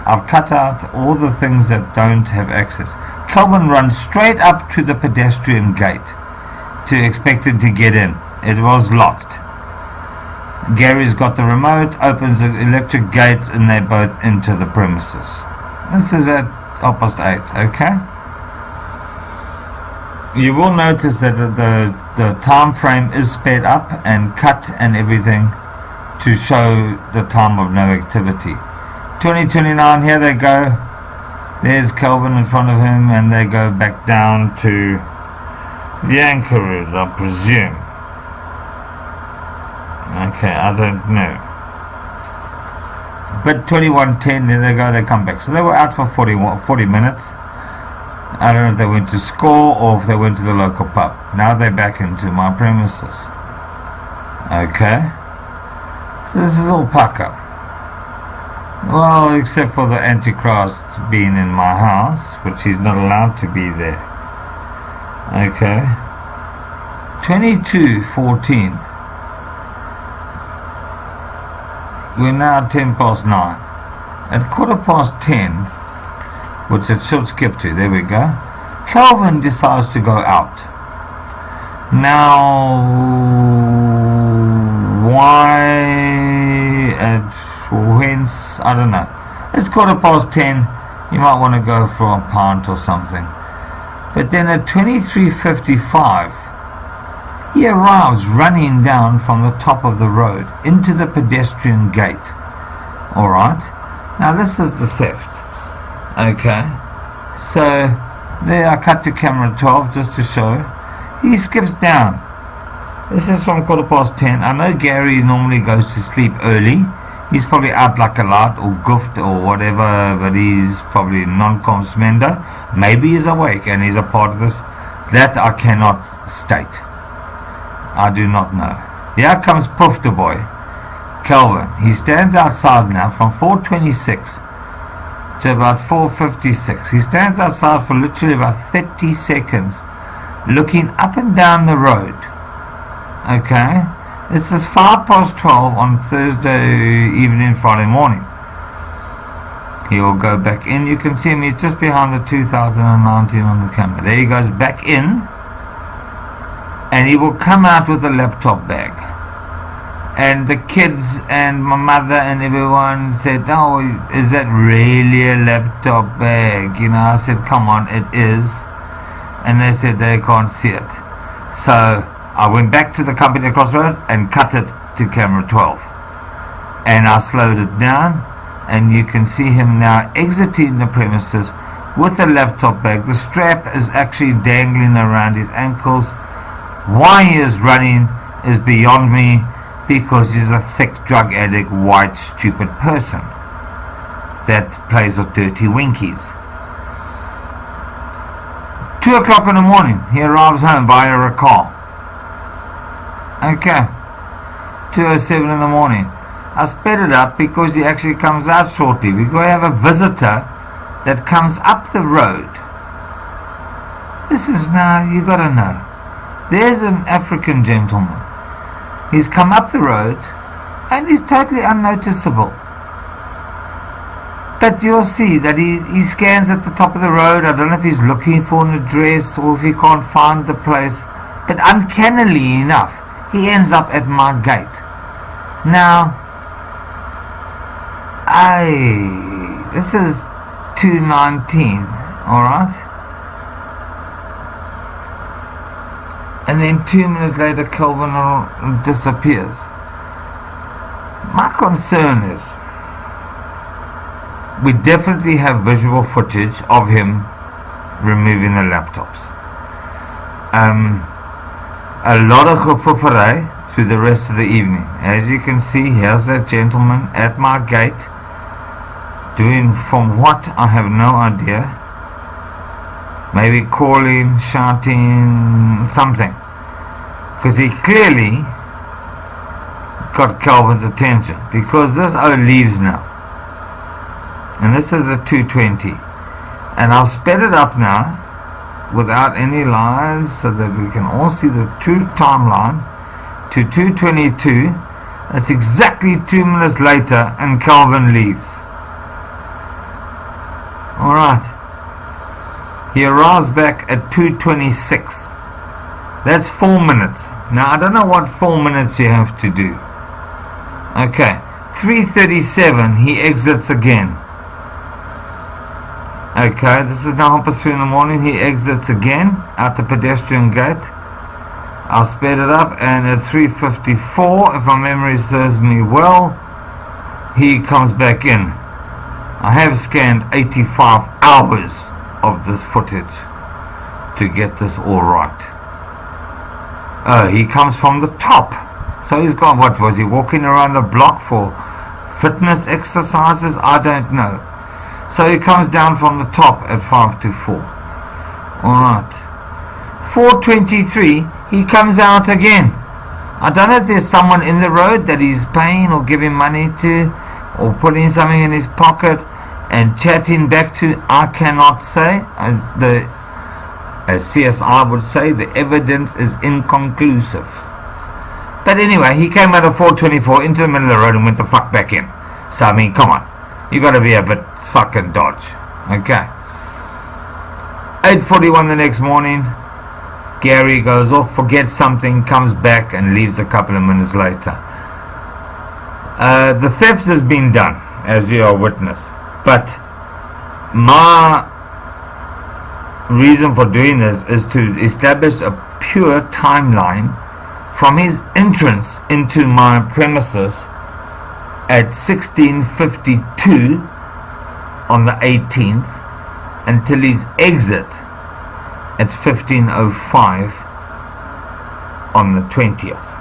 I've cut out all the things that don't have access. Kelvin runs straight up to the pedestrian gate to expect it to get in. It was locked. Gary's got the remote, opens the electric gate, and they both enter the premises. This is at 8:30, okay? You will notice that the time frame is sped up and cut and everything to show the time of no activity. 20:29, here they go. There's Kelvin in front of him, and they go back down to the Anchorage, I presume. Okay, I don't know. But 21:10, there they go, they come back. So they were out for 40 minutes. I don't know if they went to score or if they went to the local pub. Now they're back into my premises. Okay. So this is all pucker. Well, except for the Antichrist being in my house, which he's not allowed to be there. Okay. 22:14. We're now at 9:10. At 10:15, which it should skip to, there we go, Kelvin decides to go out. Now, why, whence, I don't know. It's 10:15, you might want to go for a pint or something. But then at 23:55, he arrives running down from the top of the road into the pedestrian gate. Alright, now this is the theft. Okay, so there I cut to camera 12 just to show. He skips down. This is from 10:15. I know Gary normally goes to sleep early. He's probably out like a light or goofed or whatever, but he's probably non-comms mender. Maybe he's awake and he's a part of this. That I cannot state. I do not know. Here comes Puff the boy, Kelvin. He stands outside now from 4:26 to about 4:56. He stands outside for literally about 30 seconds looking up and down the road. Okay, this is 12:05 on Thursday evening, Friday morning. He will go back in. You can see him, he's just behind the 2019 on the camera. There he goes back in, and he will come out with a laptop bag. And the kids and my mother and everyone said, "Oh, is that really a laptop bag?" You know, I said, "Come on, it is." And they said they can't see it. So I went back to the company across the road and cut it to camera 12. And I slowed it down, and you can see him now exiting the premises with a laptop bag. The strap is actually dangling around his ankles. Why he is running is beyond me, because he's a thick drug addict, white, stupid person that plays with dirty winkies. 2 o'clock in the morning, he arrives home via a car. Okay, 2:07 in the morning. I sped it up because he actually comes out shortly. We're going to have a visitor that comes up the road. This is now, you got to know. There's an African gentleman. He's come up the road and he's totally unnoticeable. But you'll see that he scans at the top of the road. I don't know if he's looking for an address or if he can't find the place. But uncannily enough, he ends up at my gate. Now, this is 2:19, alright? And then 2 minutes later, Kelvin disappears. My concern is, we definitely have visual footage of him removing the laptops. A lot of gefufferij through the rest of the evening. As you can see, here's that gentleman at my gate doing from what I have no idea. Maybe calling, shouting, something. Because he clearly got Kelvin's attention. Because this leaves now. And this is the 2:20. And I've sped it up now without any lies so that we can all see the true timeline to 2:22. That's exactly 2 minutes later and Kelvin leaves. Alright. He arrives back at 2:26. That's 4 minutes. Now I don't know what 4 minutes you have to do. Okay. 3:37 he exits again. Okay, this is now 3:30 in the morning. He exits again at the pedestrian gate. I'll speed it up, and at 3:54, if my memory serves me well, he comes back in. I have scanned 85 hours of this footage to get this all right. He comes from the top. So he's gone, what was he, walking around the block for fitness exercises? I don't know. So he comes down from the top at 5 to 4. Alright. 4:23, he comes out again. I don't know if there's someone in the road that he's paying or giving money to, or putting something in his pocket and chatting back to. I cannot say. As CSI would say, the evidence is inconclusive. But anyway, he came out of 4:24 into the middle of the road and went the fuck back in. So I mean, come on, you got to be a bit fucking dodge. Okay. 8:41 the next morning, Gary goes off, forgets something, comes back and leaves a couple of minutes later. The theft has been done, as you are witness. But my reason for doing this is to establish a pure timeline from his entrance into my premises at 16:52 on the 18th until his exit at 15:05 on the 20th.